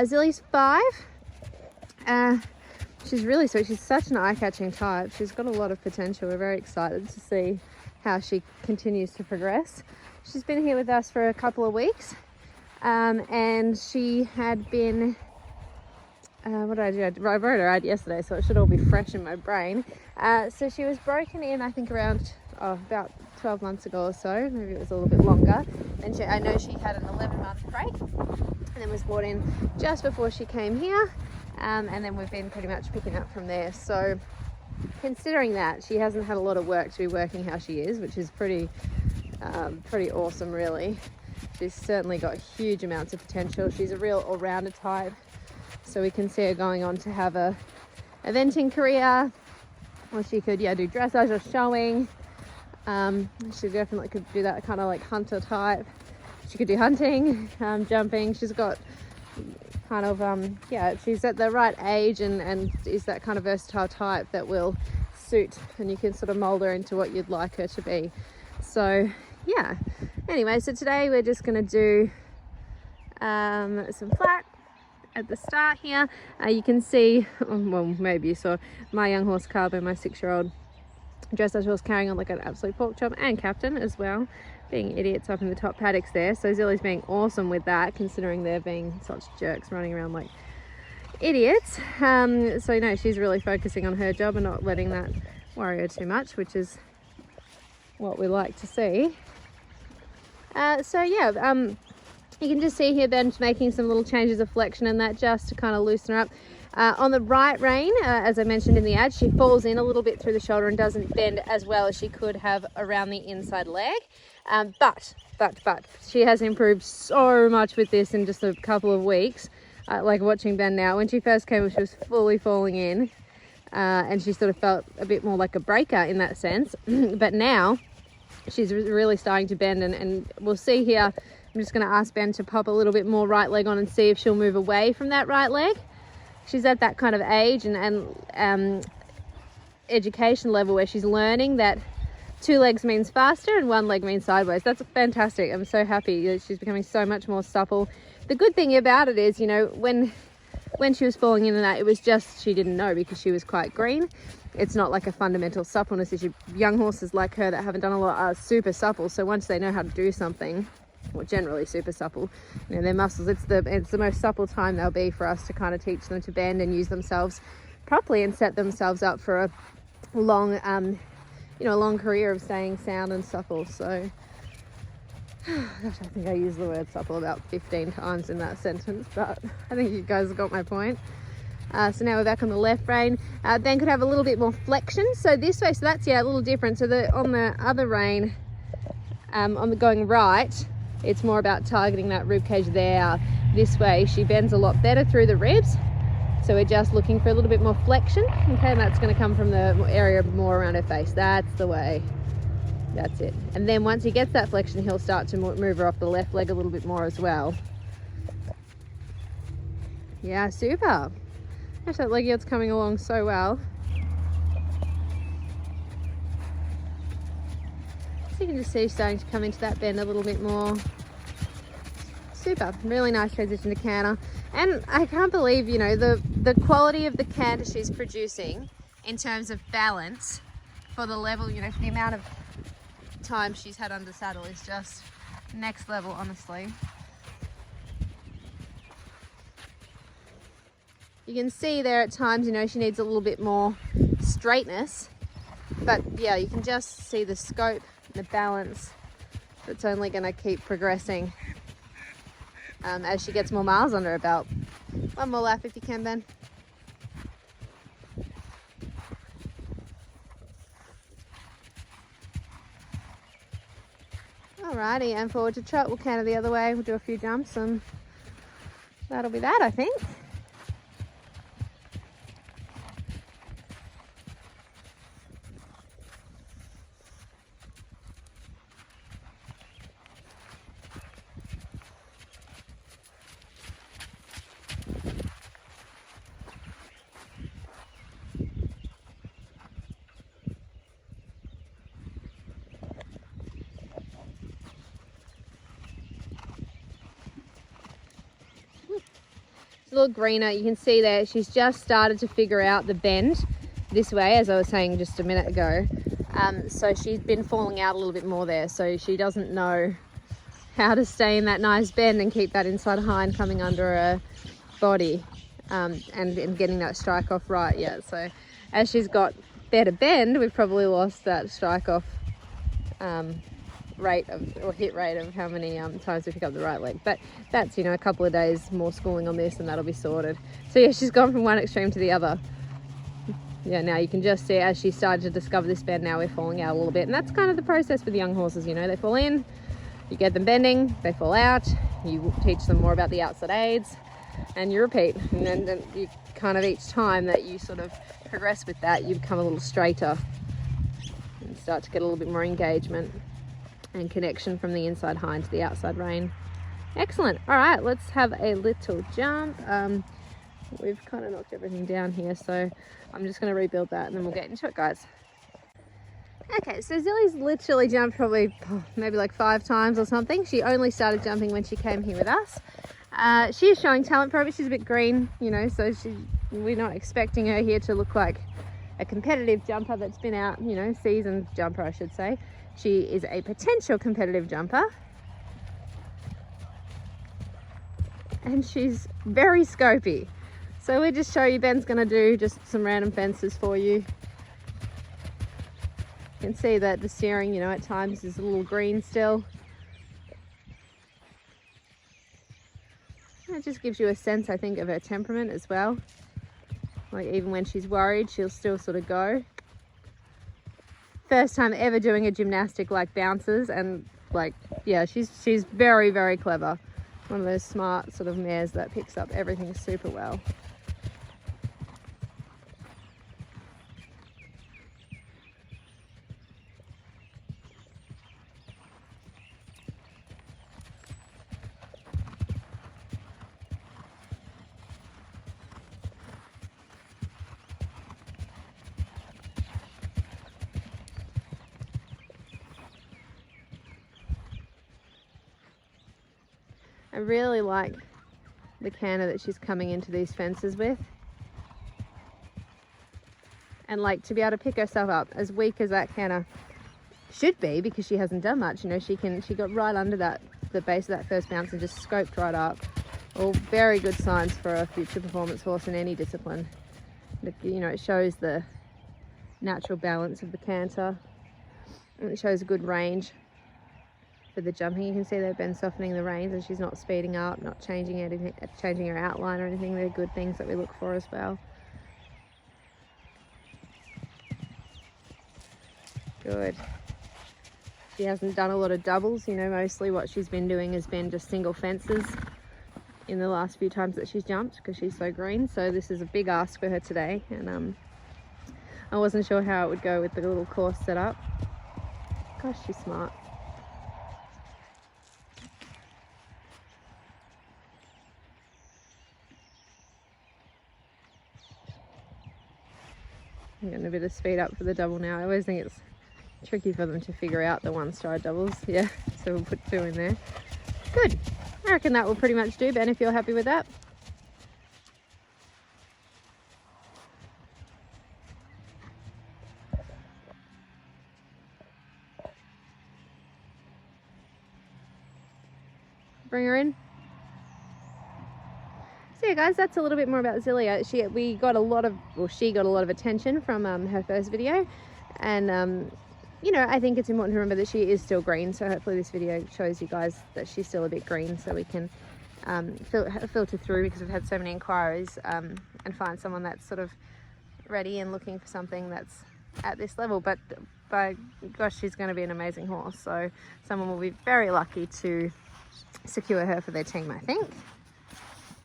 Zilly's 5. She's really sweet. She's such an eye-catching type. She's got a lot of potential. We're very excited to see how she continues to progress. She's been here with us for a couple of weeks, and she had been, what did I do? I wrote her out yesterday, so it should all be fresh in my brain. So she was broken in, I think, around about 12 months ago or so. Maybe it was a little bit longer. And I know she had an 11-month break, and then was brought in just before she came here. And then we've been pretty much picking up from there. So considering that, she hasn't had a lot of work to be working how she is, which is pretty awesome, really. She's certainly got huge amounts of potential. She's a real all-rounder type. So we can see her going on to have a eventing career, or she could, do dressage or showing. She definitely could do that kind of like hunter type. She could do hunting, jumping. She's got kind of, she's at the right age and is that kind of versatile type that will suit, and you can sort of mold her into what you'd like her to be. So yeah, anyway, so today we're just going to do some flat at the start here. You can see, well, maybe you saw my young horse Carbo, my 6-year-old dressage horse, carrying on like an absolute pork chop, and Captain as well, being idiots up in the top paddocks there. So Zilly's being awesome with that, considering they're being such jerks running around like idiots. So she's really focusing on her job and not letting that worry her too much, which is what we like to see. You can just see here Ben's making some little changes of flexion and that, just to kind of loosen her up. On the right rein, as I mentioned in the ad, she falls in a little bit through the shoulder and doesn't bend as well as she could have around the inside leg. But she has improved so much with this in just a couple of weeks. Like watching Ben now, when she first came, she was fully falling in, and she sort of felt a bit more like a breaker in that sense. But now she's really starting to bend, and we'll see here. I'm just going to ask Ben to pop a little bit more right leg on and see if she'll move away from that right leg. She's at that kind of age and education level where she's learning that 2 legs means faster and 1 leg means sideways. That's fantastic. I'm so happy that she's becoming so much more supple. The good thing about it is, when she was falling in and that, it was just she didn't know because she was quite green. It's not like a fundamental suppleness issue. Young horses like her that haven't done a lot are super supple. So once they know how to do something, or generally super supple, their muscles, it's the most supple time they'll be for us to kind of teach them to bend and use themselves properly and set themselves up for a long a long career of staying sound and supple. So gosh, I think I used the word supple about 15 times in that sentence, but I think you guys got my point. So now we're back on the left rein. Ben could have a little bit more flexion, so this way, so that's a little different. So on the other rein, on the going right, it's more about targeting that rib cage there. This way she bends a lot better through the ribs, so we're just looking for a little bit more flexion. Okay, and that's going to come from the area more around her face. That's the way. That's it. And then once he gets that flexion, he'll start to move her off the left leg a little bit more as well. Yeah, super. Gosh, that leg yield's coming along so well. So you can just see she's starting to come into that bend a little bit more. Super, really nice transition to canter. And I can't believe, the quality of the canter she's producing in terms of balance for the level, for the amount of time she's had under saddle is just next level, honestly. You can see there at times, she needs a little bit more straightness, but yeah, you can just see the scope, the balance that's only going to keep progressing as she gets more miles under her belt. One more lap if you can, Ben. Alrighty, and forward to trot. We'll canter the other way. We'll do a few jumps and that'll be that, I think. a little greener. You can see there she's just started to figure out the bend this way, as I was saying just a minute ago. So she's been falling out a little bit more there, so she doesn't know how to stay in that nice bend and keep that inside hind coming under her body, and getting that strike off right yet. So as she's got better bend, we've probably lost that strike off rate of, or hit rate of how many times we pick up the right leg. But that's, you know, a couple of days more schooling on this and that'll be sorted. So yeah, she's gone from one extreme to the other. Yeah, now you can just see as she started to discover this bend, now we're falling out a little bit. And that's kind of the process with young horses, you know, they fall in, you get them bending, they fall out, you teach them more about the outside aids, and you repeat. And then you kind of, each time that you sort of progress with that, you become a little straighter and start to get a little bit more engagement and connection from the inside hind to the outside rein. Excellent. All right, let's have a little jump. We've kind of knocked everything down here, so I'm just going to rebuild that and then we'll get into it, guys. Okay, so Zilly's literally jumped probably maybe like 5 times or something. She only started jumping when she came here with us. She is showing talent for it, but she's a bit green, you know, so we're not expecting her here to look like a competitive jumper that's been out, you know, seasoned jumper, I should say. She is a potential competitive jumper. And she's very scopy. So we'll just show you, Ben's gonna do just some random fences for you. You can see that the steering, you know, at times is a little green still. And it just gives you a sense, I think, of her temperament as well. Like even when she's worried, she'll still sort of go. First time ever doing a gymnastic like bounces, and like, yeah, she's very, very clever. One of those smart sort of mares that picks up everything super well. I really like the canter that she's coming into these fences with. And like to be able to pick herself up, as weak as that canter should be because she hasn't done much, you know, she got right under the base of that first bounce and just scoped right up. All very good signs for a future performance horse in any discipline. You know, it shows the natural balance of the canter and it shows a good range for the jumping. You can see they've been softening the reins and she's not speeding up, not changing anything, changing her outline or anything. They're good things that we look for as well. Good. She hasn't done a lot of doubles, you know, mostly what she's been doing has been just single fences in the last few times that she's jumped because she's so green. So this is a big ask for her today, and I wasn't sure how it would go with the little course set up. Gosh, she's smart. I'm getting a bit of speed up for the double now. I always think it's tricky for them to figure out the one stride doubles. Yeah, so we'll put 2 in there. Good. I reckon that will pretty much do, Ben, if you're happy with that. Bring her in. So yeah, guys, that's a little bit more about Zilly. She got a lot of attention from her first video, and you know, I think it's important to remember that she is still green. So hopefully this video shows you guys that she's still a bit green, so we can filter through, because we've had so many inquiries, and find someone that's sort of ready and looking for something that's at this level. But by gosh, she's going to be an amazing horse. So someone will be very lucky to secure her for their team, I think.